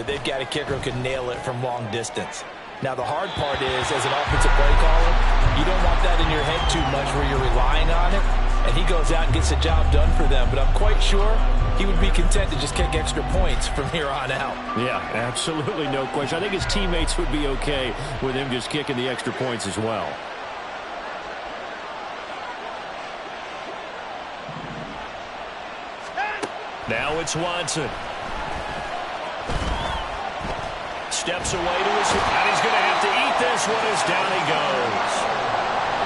They've got a kicker who can nail it from long distance. Now, the hard part is, as an offensive play caller, you don't want that in your head too much where you're relying on it, and he goes out and gets the job done for them. But I'm quite sure he would be content to just kick extra points from here on out. Yeah, absolutely no question. I think his teammates would be okay with him just kicking the extra points as well. Now it's Watson. Steps away to his, and he's going to have to eat this one as down he goes.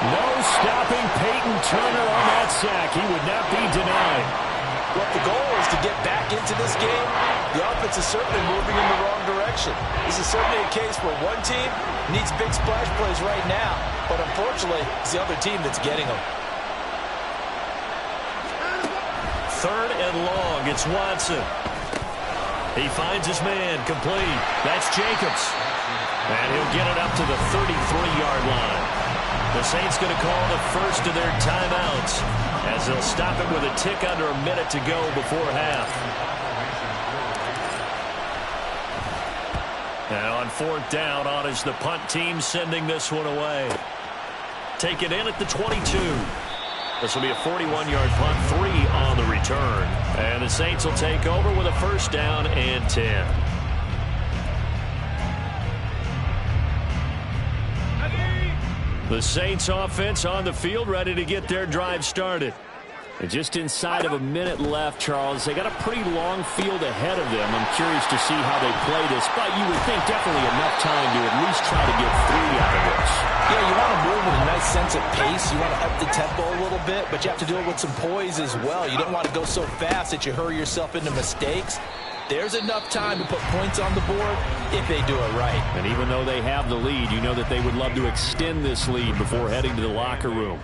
No stopping Peyton Turner on that sack. He would not be denied. Well, the goal is to get back into this game. The offense is certainly moving in the wrong direction. This is certainly a case where one team needs big splash plays right now, but unfortunately, it's the other team that's getting them. Third and long, it's Watson. He finds his man, complete. That's Jacobs. And he'll get it up to the 33-yard line. The Saints going to call the first of their timeouts as they'll stop it with a tick under a minute to go before half. And on fourth down, on is the punt team sending this one away. Take it in at the 22. This will be a 41-yard punt, 3 on the return. And the Saints will take over with a first down and 10. The Saints offense on the field, ready to get their drive started. And just inside of a minute left, Charles. They got a pretty long field ahead of them. I'm curious to see how they play this, but you would think definitely enough time to at least try to get 3 out of this. Yeah, you want to move with a nice sense of pace. You want to up the tempo a little bit, but you have to do it with some poise as well. You don't want to go so fast that you hurry yourself into mistakes. There's enough time to put points on the board if they do it right. And even though they have the lead, you know that they would love to extend this lead before heading to the locker room.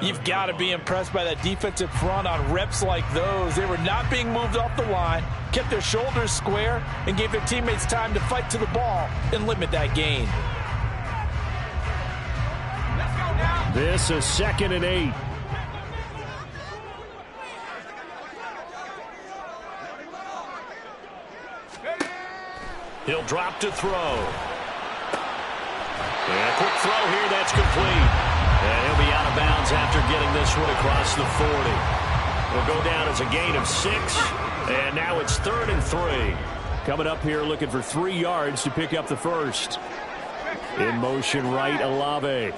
You've got to be impressed by that defensive front on reps like those. They were not being moved off the line, kept their shoulders square, and gave their teammates time to fight to the ball and limit that gain. This is 2nd and 8. He'll drop to throw. And a quick throw here, that's complete. And he'll be out of bounds after getting this one across the 40. It'll go down as a gain of 6. And now it's 3rd and 3. Coming up here looking for 3 yards to pick up the first. In motion right, Lvr.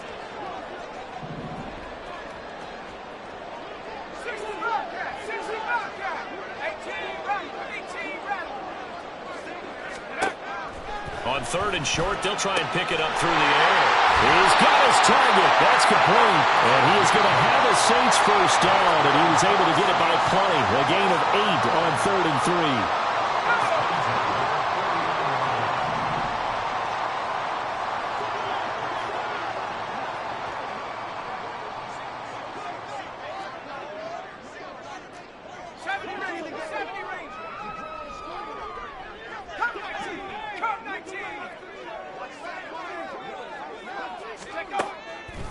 On 3rd and short, they'll try and pick it up through the air. He's got his target. That's complete. And he is going to have a Saints first down, and he was able to get it by plenty. A gain of 8 on 3rd and 3.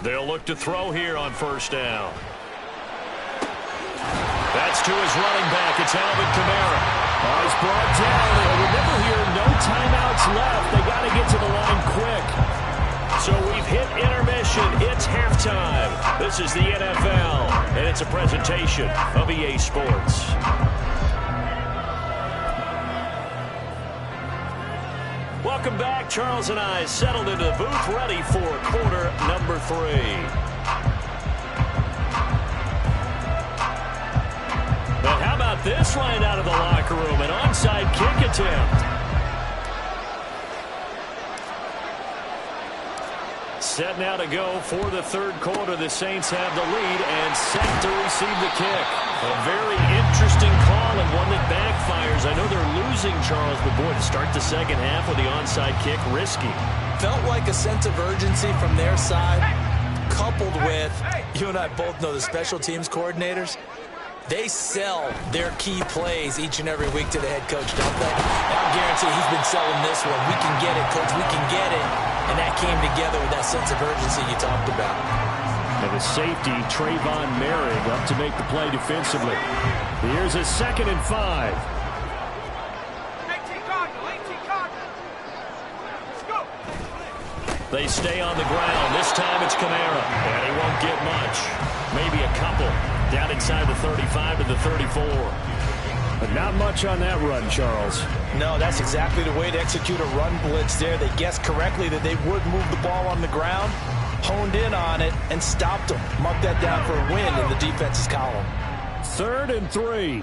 They'll look to throw here on first down. That's to his running back. It's Alvin Kamara. He's brought down. And remember here, no timeouts left. They got to get to the line quick. So we've hit intermission. It's halftime. This is the NFL, and it's a presentation of EA Sports. Welcome back. Charles and I settled into the booth, ready for quarter number 3. But how about this right out of the locker room? An onside kick attempt. Set now to go for the 3rd quarter. The Saints have the lead and set to receive the kick. A very interesting call and one that backfires. I know they're losing, Charles, but boy, to start the second half with the onside kick, risky. Felt like a sense of urgency from their side, coupled with, you and I both know the special teams coordinators, they sell their key plays each and every week to the head coach, don't they? And I guarantee he's been selling this one. We can get it, coach, we can get it. And that came together with that sense of urgency you talked about. And the safety, Trayvon Merrick, up to make the play defensively. Here's a 2nd and 5. They stay on the ground. This time it's Kamara, and he won't get much. Maybe a couple. Down inside the 35 to the 34. But not much on that run, Charles. No, that's exactly the way to execute a run blitz there. They guessed correctly that they would move the ball on the ground, honed in on it, and stopped them. Mark that down for a win in the defense's column. 3rd and 3.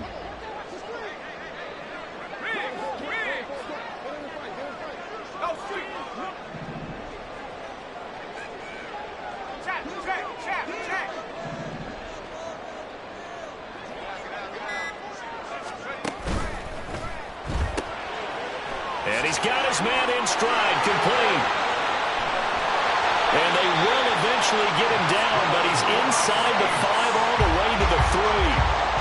And he's got his man in stride, complete. And they will eventually get him down, but he's inside the 5 all the way to the 3.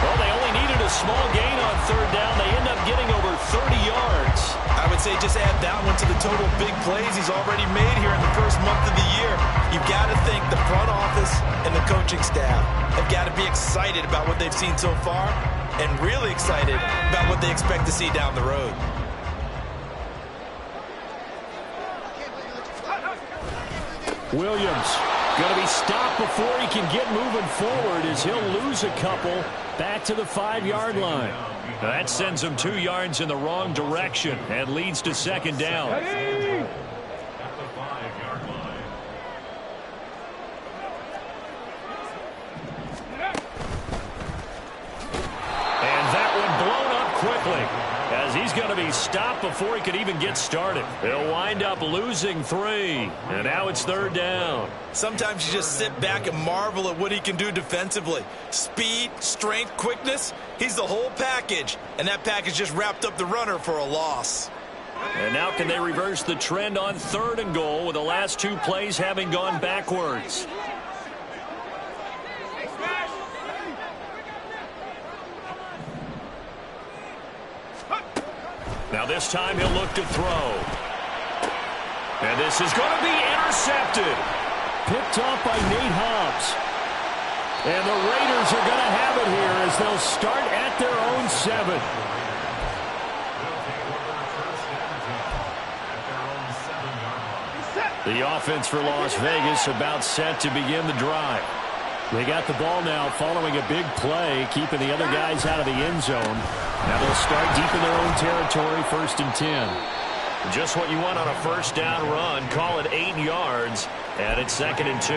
Well, they only needed a small gain on 3rd down. They end up getting over 30 yards. I would say just add that one to the total big plays he's already made here in the first month of the year. You've got to think the front office and the coaching staff have got to be excited about what they've seen so far and really excited about what they expect to see down the road. Williams going to be stopped before he can get moving forward as he'll lose a couple back to the 5-yard line. That sends him 2 yards in the wrong direction and leads to 2nd down. Hey! And that one blown up quickly as he's going to be stopped before he could even get started. They'll wind up losing 3, and now it's 3rd down. Sometimes you just sit back and marvel at what he can do defensively. Speed, strength, quickness, he's the whole package, and that package just wrapped up the runner for a loss. And now can they reverse the trend on 3rd and goal with the last 2 plays having gone backwards? Now this time he'll look to throw. And this is going to be intercepted. Picked off by Nate Hobbs. And the Raiders are going to have it here as they'll start at their own 7. The offense for Las Vegas about set to begin the drive. They got the ball now following a big play, keeping the other guys out of the end zone. Now they'll start deep in their own territory, 1st and 10. Just what you want on a 1st down run. Call it 8 yards, and it's 2nd and 2.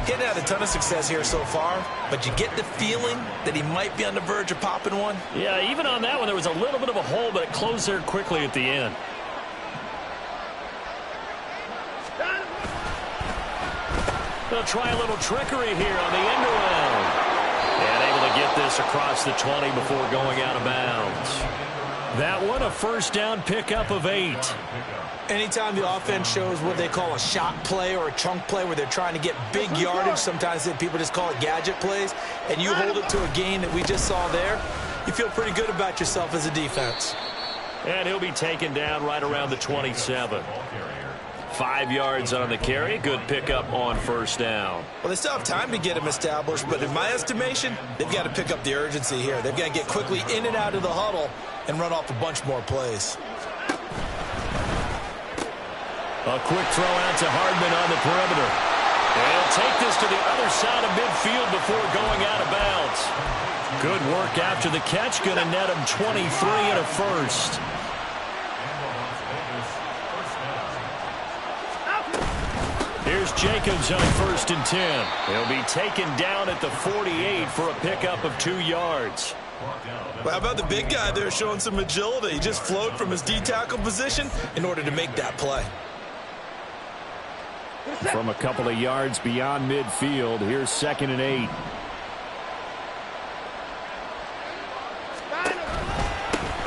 He hadn't had a ton of success here so far, but you get the feeling that he might be on the verge of popping one. Yeah, even on that one, there was a little bit of a hole, but it closed there quickly at the end. They'll try a little trickery here on the end around. And able to get this across the 20 before going out of bounds. That one, a 1st down pickup of 8. Anytime the offense shows what they call a shot play or a chunk play where they're trying to get big yardage, sometimes people just call it gadget plays, and you hold it to a gain that we just saw there, you feel pretty good about yourself as a defense. And he'll be taken down right around the 27. 5 yards on the carry. Good pickup on 1st down. Well, they still have time to get him established, but in my estimation, they've got to pick up the urgency here. They've got to get quickly in and out of the huddle and run off a bunch more plays. A quick throw out to Hardman on the perimeter. And he'll take this to the other side of midfield before going out of bounds. Good work after the catch. Going to net him 23 and a 1st. Here's Jacobs on 1st and 10. He'll be taken down at the 48 for a pickup of 2 yards. Well, how about the big guy there showing some agility? He just flowed from his D-tackle position in order to make that play. From a couple of yards beyond midfield, here's 2nd and 8.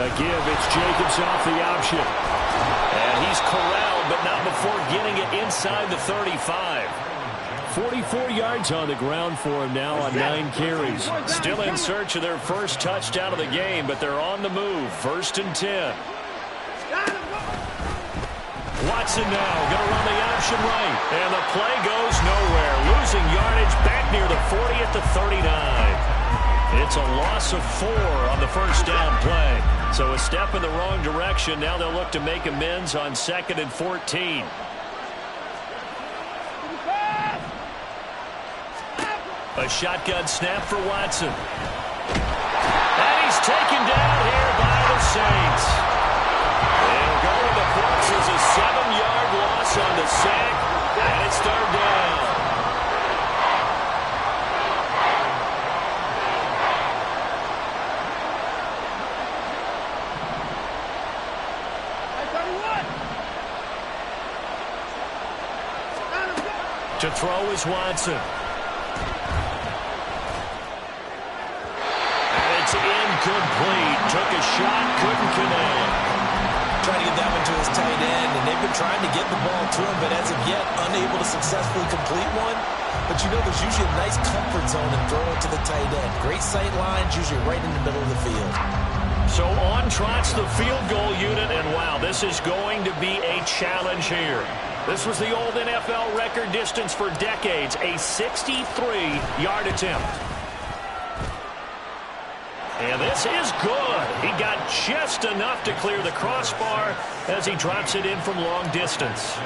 A give, it's Jacobs off the option. And he's corralled, but not before getting it inside the 35. 44 yards on the ground for him now on 9 carries. Still in search of their first touchdown of the game, but they're on the move. 1st and 10. Watson now going to run the option right. And the play goes nowhere. Losing yardage back near the 40 at the 39. It's a loss of 4 on the 1st down play. So a step in the wrong direction. Now they'll look to make amends on 2nd and 14. A shotgun snap for Watson. And he's taken down here by the Saints. They'll go to the books as a 7-yard loss on the sack, and it's third down. To throw is Watson. And it's incomplete. Took a shot, couldn't connect. Trying to get that one to his tight end, and they've been trying to get the ball to him, but as of yet, unable to successfully complete one. But you know, there's usually a nice comfort zone in throwing to the tight end. Great sight lines, usually right in the middle of the field. So on trots the field goal unit, and wow, this is going to be a challenge here. This was the old NFL record distance for decades, a 63-yard attempt. And this is good. He got just enough to clear the crossbar as he drops it in from long distance.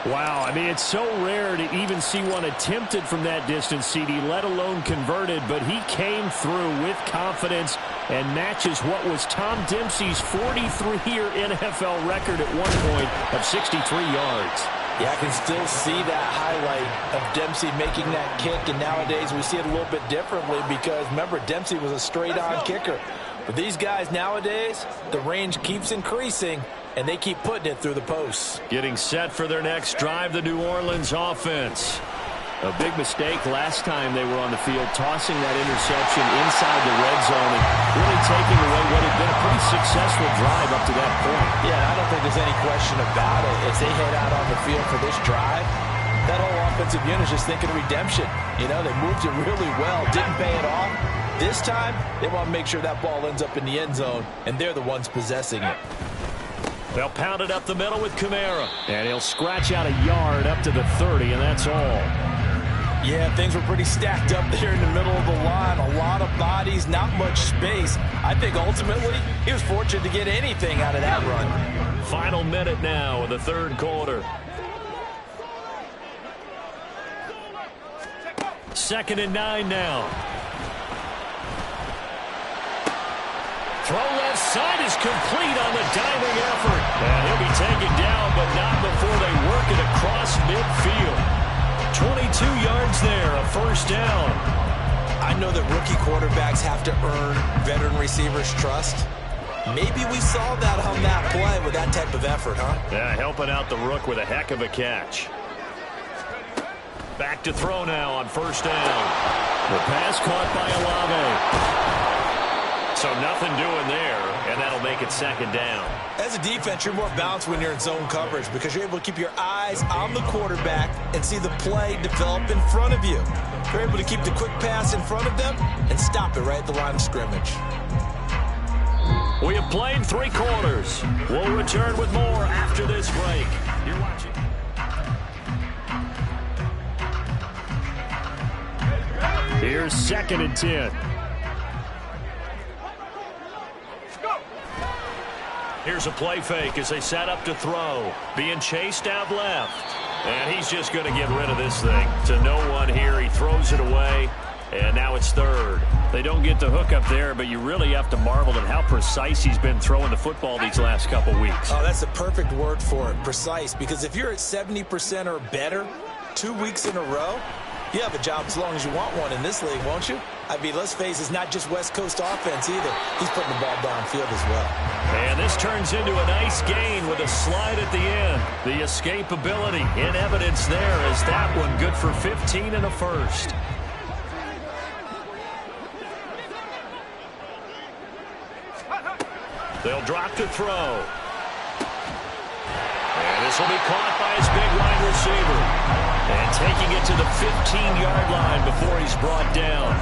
Wow, I mean, it's so rare to even see one attempted from that distance, CD, let alone converted, but he came through with confidence and matches what was Tom Dempsey's 43-year NFL record at one point of 63 yards. Yeah, I can still see that highlight of Dempsey making that kick, and nowadays we see it a little bit differently because, remember, Dempsey was a straight-on kicker. But these guys nowadays, the range keeps increasing, and they keep putting it through the posts. Getting set for their next drive, the New Orleans offense. A big mistake last time they were on the field, tossing that interception inside the red zone and really taking away what had been a pretty successful drive up to that point. Yeah, I don't think there's any question about it. As they head out on the field for this drive, that whole offensive unit is just thinking redemption. You know, they moved it really well, didn't pay it off. This time, they want to make sure that ball ends up in the end zone, and they're the ones possessing it. They'll pound it up the middle with Kamara. And he'll scratch out a yard up to the 30, and that's all. Yeah, things were pretty stacked up there in the middle of the line. A lot of bodies, not much space. I think ultimately he was fortunate to get anything out of that run. Final minute now of the third quarter. 2nd and 9 now. Throw left side is complete on the diving effort. And he'll be taken down, but not before they work it across midfield. 22 yards there, a first down. I know that rookie quarterbacks have to earn veteran receivers' trust. Maybe we saw that on that play with that type of effort, huh? Yeah, helping out the rook with a heck of a catch. Back to throw now on first down. The pass caught by Lvr. So nothing doing there, and that'll make it 2nd down. As a defense, you're more balanced when you're in zone coverage because you're able to keep your eyes on the quarterback and see the play develop in front of you. You're able to keep the quick pass in front of them and stop it right at the line of scrimmage. We have played 3 quarters. We'll return with more after this break. You're watching. Here's 2nd and 10. Here's a play fake as they set up to throw. Being chased out left. And he's just going to get rid of this thing. To no one here. He throws it away. And now it's 3rd. They don't get the hook up there, but you really have to marvel at how precise he's been throwing the football these last couple weeks. Oh, that's the perfect word for it, precise. Because if you're at 70% or better 2 weeks in a row, you have a job as long as you want one in this league, won't you? I mean, let's face it, it's not just West Coast offense either. He's putting the ball downfield as well. And this turns into a nice gain with a slide at the end. The escapability in evidence there as that one good for 15 and a first. They'll drop to throw. And this will be caught by his big wide receiver. And taking it to the 15-yard line before he's brought down.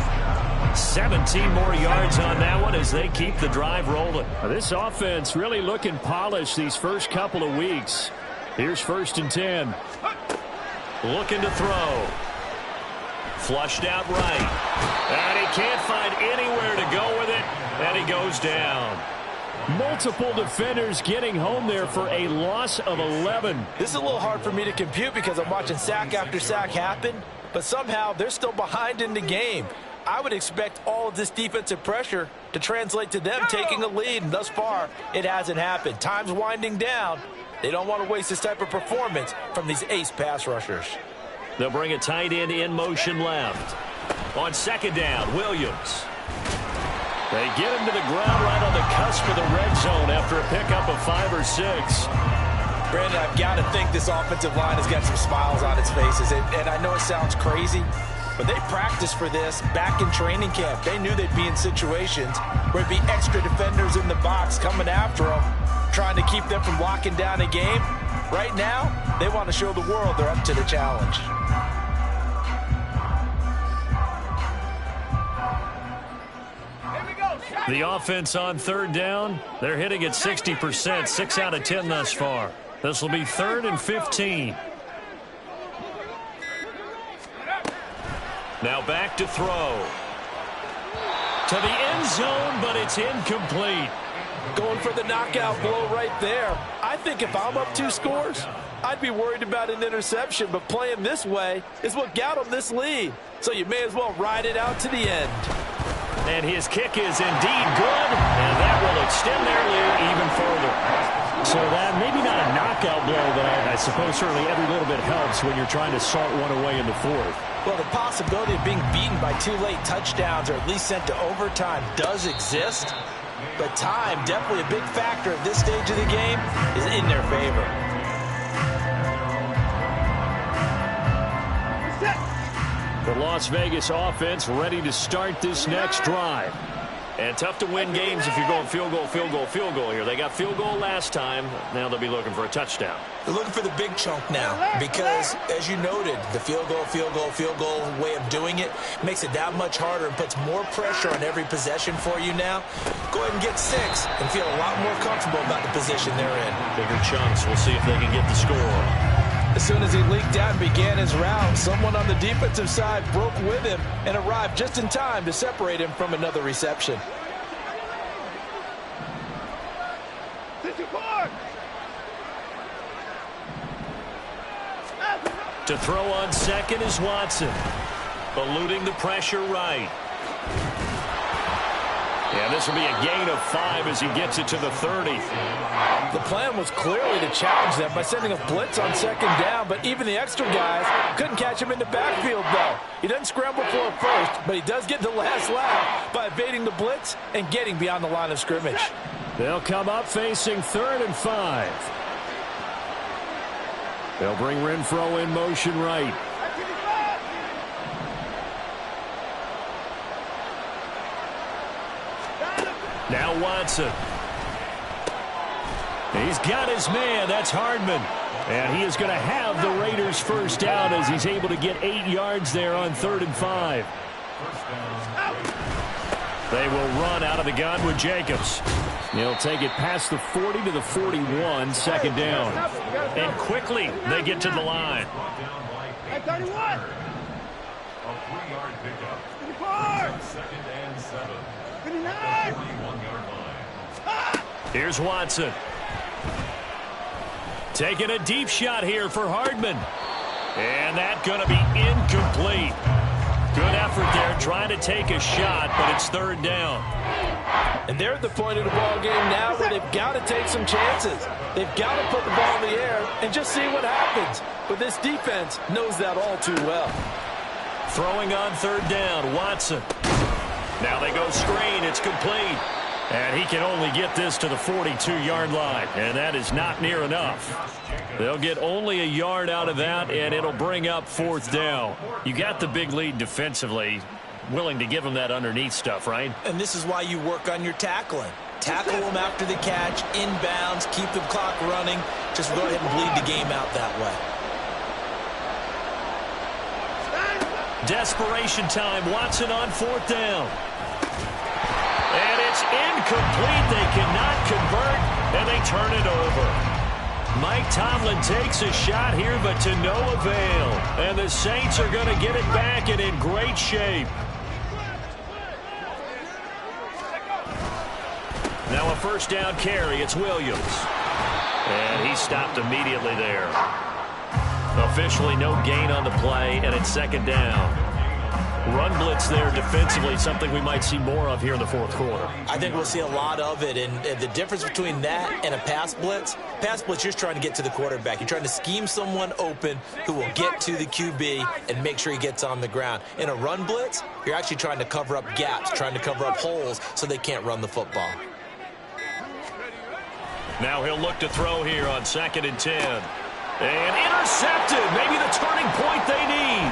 17 more yards on that one as they keep the drive rolling. This offense really looking polished these first couple of weeks. Here's 1st and 10. Looking to throw. Flushed out right. And he can't find anywhere to go with it. And he goes down. Multiple defenders getting home there for a loss of 11. This is a little hard for me to compute because I'm watching sack after sack happen. but somehow they're still behind in the game. I would expect all of this defensive pressure to translate to them taking a lead, and thus far, it hasn't happened. Time's winding down. They don't want to waste this type of performance from these ace pass rushers. They'll bring a tight end in motion left. On second down, Williams. They get him to the ground right on the cusp of the red zone after a pickup of 5 or 6. Brandon, I've got to think this offensive line has got some smiles on its faces. And I know it sounds crazy, but they practiced for this back in training camp. They knew they'd be in situations where it'd be extra defenders in the box coming after them, trying to keep them from locking down a game. Right now, they want to show the world they're up to the challenge. The offense on third down, they're hitting at 60%, 6 out of 10 thus far. This will be 3rd and 15. Now back to throw. To the end zone, but it's incomplete. Going for the knockout blow right there. I think if I'm up 2 scores, I'd be worried about an interception, but playing this way is what got them this lead. So you may as well ride it out to the end. And his kick is indeed good, and that will extend their lead even further. So that maybe not a knockout blow, but I suppose certainly every little bit helps when you're trying to salt one away in the 4th. Well, the possibility of being beaten by 2 late touchdowns or at least sent to overtime does exist, but time, definitely a big factor at this stage of the game, is in their favor. The Las Vegas offense ready to start this next drive. And tough to win games if you're going field goal, field goal, field goal here. They got field goal last time. Now they'll be looking for a touchdown. They're looking for the big chunk now because, as you noted, the field goal way of doing it makes it that much harder and puts more pressure on every possession for you now. Go ahead and get 6 and feel a lot more comfortable about the position they're in. Bigger chunks. We'll see if they can get the score. As soon as he leaked out and began his route, someone on the defensive side broke with him and arrived just in time to separate him from another reception. To throw on second is Watson. Eluding the pressure right. Yeah, this will be a gain of 5 as he gets it to the 30. The plan was clearly to challenge them by sending a blitz on second down, but even the extra guys couldn't catch him in the backfield, though. He doesn't scramble for it first, but he does get the last laugh by evading the blitz and getting beyond the line of scrimmage. They'll come up facing 3rd and 5. They'll bring Renfro in motion right. Now Watson. He's got his man. That's Hardman. And he is going to have the Raiders first down as he's able to get 8 yards there on 3rd and 5. They will run out of the gun with Jacobs. He'll take it past the 40 to the 41, 2nd down. And quickly they get to the line. At 31. A 3-yard pickup. 2nd and 7. 59. Here's Watson. Taking a deep shot here for Hardman. And that's going to be incomplete. Good effort there trying to take a shot, but it's 3rd down. And they're at the point of the ball game now where they've got to take some chances. They've got to put the ball in the air and just see what happens. But this defense knows that all too well. Throwing on 3rd down, Watson. Now they go screen. It's complete. And he can only get this to the 42-yard line, and that is not near enough. They'll get only a yard out of that, and it'll bring up 4th down. You got the big lead defensively, willing to give them that underneath stuff, right? And this is why you work on your tackling. Tackle them after the catch, inbounds, keep the clock running. Just go ahead and bleed the game out that way. Desperation time. Watson on 4th down. And it's incomplete. They cannot convert, and they turn it over. Mike Tomlin takes a shot here, but to no avail. And the Saints are going to get it back and in great shape. Now a 1st down carry. It's Williams. And he stopped immediately there. Officially no gain on the play, and it's second down. Run blitz there defensively, something we might see more of here in the fourth quarter. I think we'll see a lot of it, and the difference between that and a pass blitz, you're trying to get to the quarterback. You're trying to scheme someone open who will get to the QB and make sure he gets on the ground. In a run blitz, you're actually trying to cover up gaps, trying to cover up holes so they can't run the football. Now he'll look to throw here on 2nd and 10. And intercepted, maybe the turning point they need.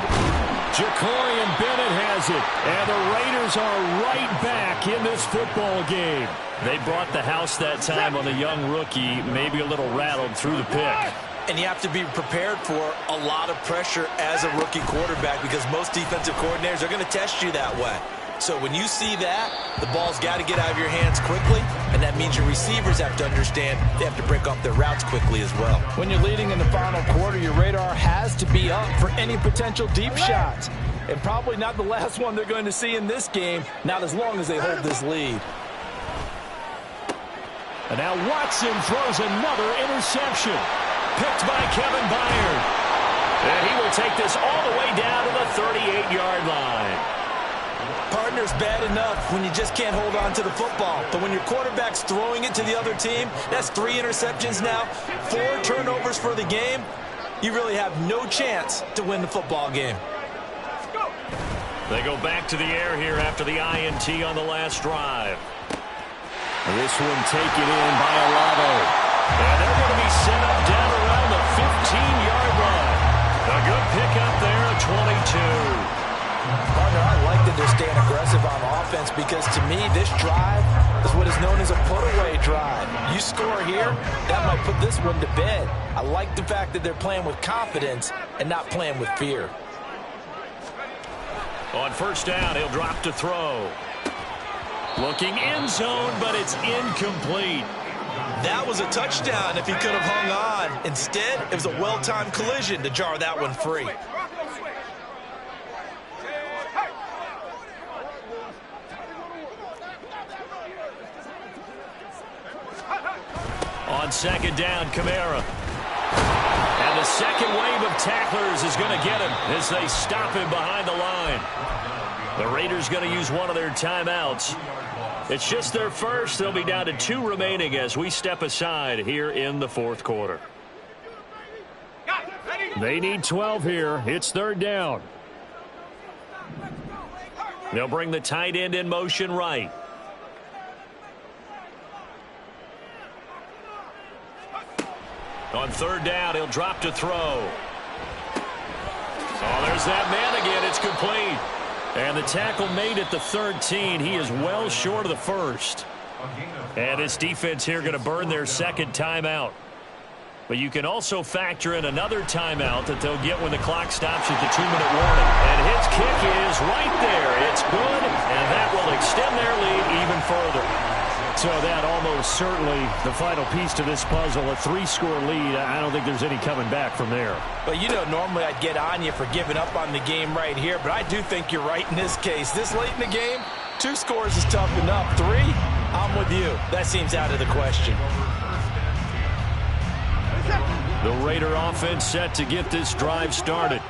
Jacorian Bennett has it, and the Raiders are right back in this football game. They brought the house that time on the young rookie, maybe a little rattled through the pick. And you have to be prepared for a lot of pressure as a rookie quarterback because most defensive coordinators are going to test you that way. So when you see that, the ball's got to get out of your hands quickly, and that means your receivers have to understand they have to break off their routes quickly as well. When you're leading in the final quarter, your radar has to be up for any potential deep shots. And probably not the last one they're going to see in this game, not as long as they hold this lead. And now Watson throws another interception. Picked by Kevin Byard. And he will take this all the way down to the 38-yard line. Partner's bad enough when you just can't hold on to the football. But when your quarterback's throwing it to the other team, that's 3 interceptions now, 4 turnovers for the game. You really have no chance to win the football game. They go back to the air here after the INT on the last drive. This one taken in by Olave. And they're going to be set up down around the 15-yard line. A good pickup there at 22. Partner, I like that they're staying aggressive on offense because, to me, this drive is what is known as a put-away drive. You score here, that might put this one to bed. I like the fact that they're playing with confidence and not playing with fear. On first down, he'll drop to throw. Looking end zone, but it's incomplete. That was a touchdown if he could have hung on. Instead, it was a well-timed collision to jar that one free. On second down, Kamara. And the second wave of tacklers is going to get him as they stop him behind the line. The Raiders going to use one of their timeouts. It's just their first. They'll be down to 2 remaining as we step aside here in the fourth quarter. They need 12 here. It's 3rd down. They'll bring the tight end in motion right. On 3rd down, he'll drop to throw. Oh, there's that man again. It's complete. And the tackle made at the 13. He is well short of the first. And this defense here going to burn their second timeout. But you can also factor in another timeout that they'll get when the clock stops at the 2-minute warning. And his kick is right there. It's good, and that will extend their lead even further. So that almost certainly the final piece to this puzzle, a 3-score lead. I don't think there's any coming back from there. But you know, normally I'd get on you for giving up on the game right here, but I do think you're right in this case. This late in the game, 2 scores is tough enough. 3, I'm with you. That seems out of the question. The Raider offense set to get this drive started.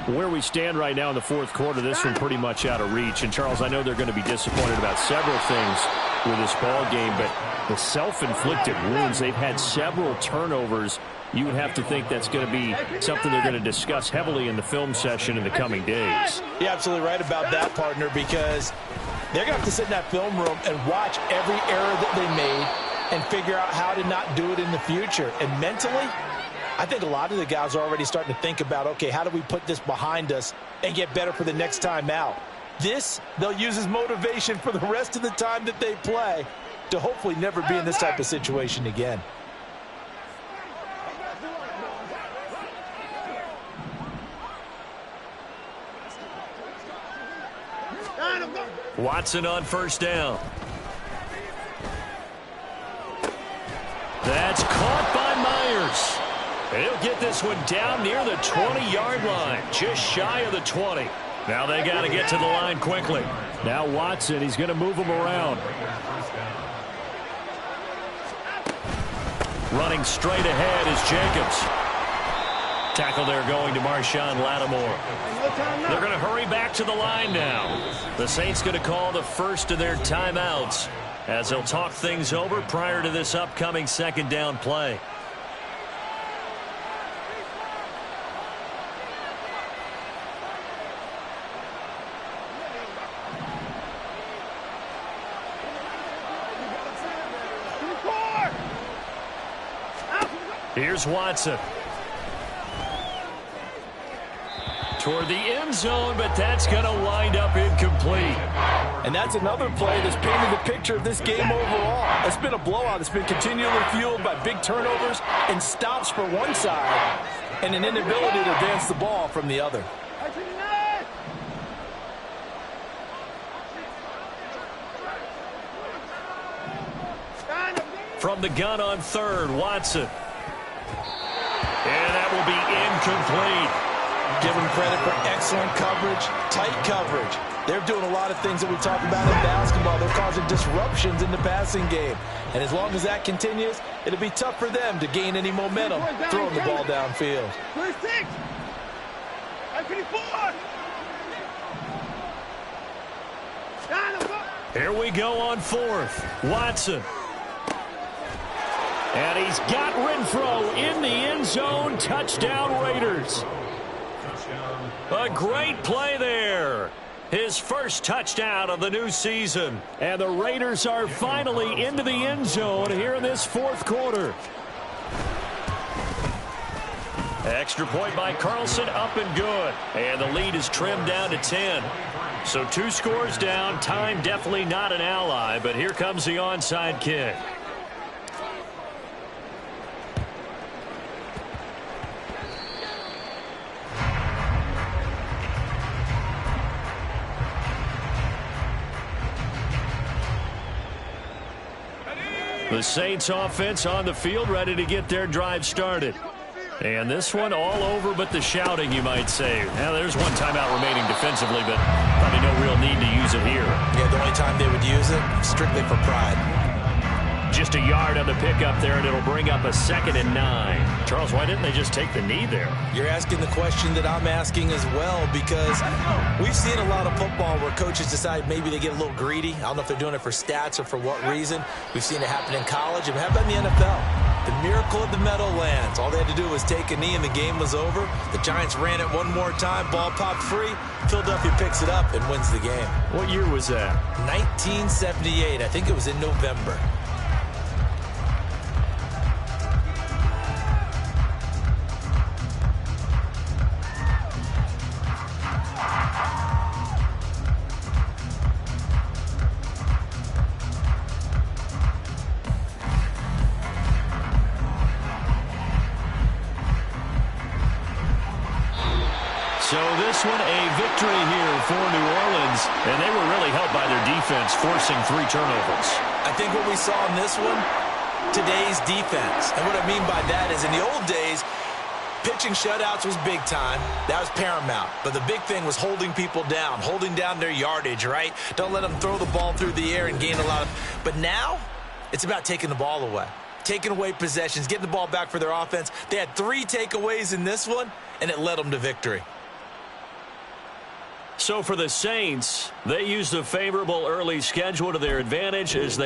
Where we stand right now in the fourth quarter, this one pretty much out of reach. And, Charles, I know they're going to be disappointed about several things with this ball game, but the self-inflicted wounds, they've had several turnovers. You would have to think that's going to be something they're going to discuss heavily in the film session in the coming days. You're absolutely right about that, partner, because they're going to have to sit in that film room and watch every error that they made and figure out how to not do it in the future. And mentally, I think a lot of the guys are already starting to think about, okay, how do we put this behind us and get better for the next time out? This, they'll use as motivation for the rest of the time that they play to hopefully never be in this type of situation again. Watson on first down. That's caught by Myers. He'll get this one down near the 20-yard line, just shy of the 20. Now they got to get to the line quickly. Now Watson, he's going to move him around. Running straight ahead is Jacobs. Tackle there going to Marshawn Lattimore. They're going to hurry back to the line now. The Saints going to call the first of their timeouts as they'll talk things over prior to this upcoming second down play. Here's Watson. Toward the end zone, but that's going to wind up incomplete. And that's another play that's painted the picture of this game overall. It's been a blowout. It's been continually fueled by big turnovers and stops for one side and an inability to advance the ball from the other. From the gun on third, Watson. And that will be incomplete. Give them credit for excellent coverage, tight coverage. They're doing a lot of things that we talk about in basketball. They're causing disruptions in the passing game. And as long as that continues, it'll be tough for them to gain any momentum throwing the ball downfield. Here we go on fourth. Watson. And he's got Renfro in the end zone. Touchdown, Raiders. A great play there. His first touchdown of the new season. And the Raiders are finally into the end zone here in this fourth quarter. Extra point by Carlson, up and good. And the lead is trimmed down to 10. So 2 scores down. Time definitely not an ally, but here comes the onside kick. The Saints offense on the field, ready to get their drive started. And this one all over but the shouting, you might say. Now, there's one timeout remaining defensively, but probably no real need to use it here. Yeah, the only time they would use it, strictly for pride. Just a yard on the pickup there, and it'll bring up a 2nd and 9. Charles, why didn't they just take the knee there? You're asking the question that I'm asking as well, because we've seen a lot of football where coaches decide maybe they get a little greedy. I don't know if they're doing it for stats or for what reason. We've seen it happen in college. And how about in the NFL? The miracle of the Meadowlands. All they had to do was take a knee and the game was over. The Giants ran it one more time. Ball popped free. Philadelphia picks it up and wins the game. What year was that? 1978. I think it was in November. So this one, a victory here for New Orleans, and they were really helped by their defense, forcing 3 turnovers. I think what we saw in this one, today's defense. And what I mean by that is in the old days, pitching shutouts was big time. That was paramount. But the big thing was holding people down, holding down their yardage, right? Don't let them throw the ball through the air and gain a lot of... But now, it's about taking the ball away. Taking away possessions, getting the ball back for their offense. They had 3 takeaways in this one, and it led them to victory. So for the Saints, they used a favorable early schedule to their advantage as they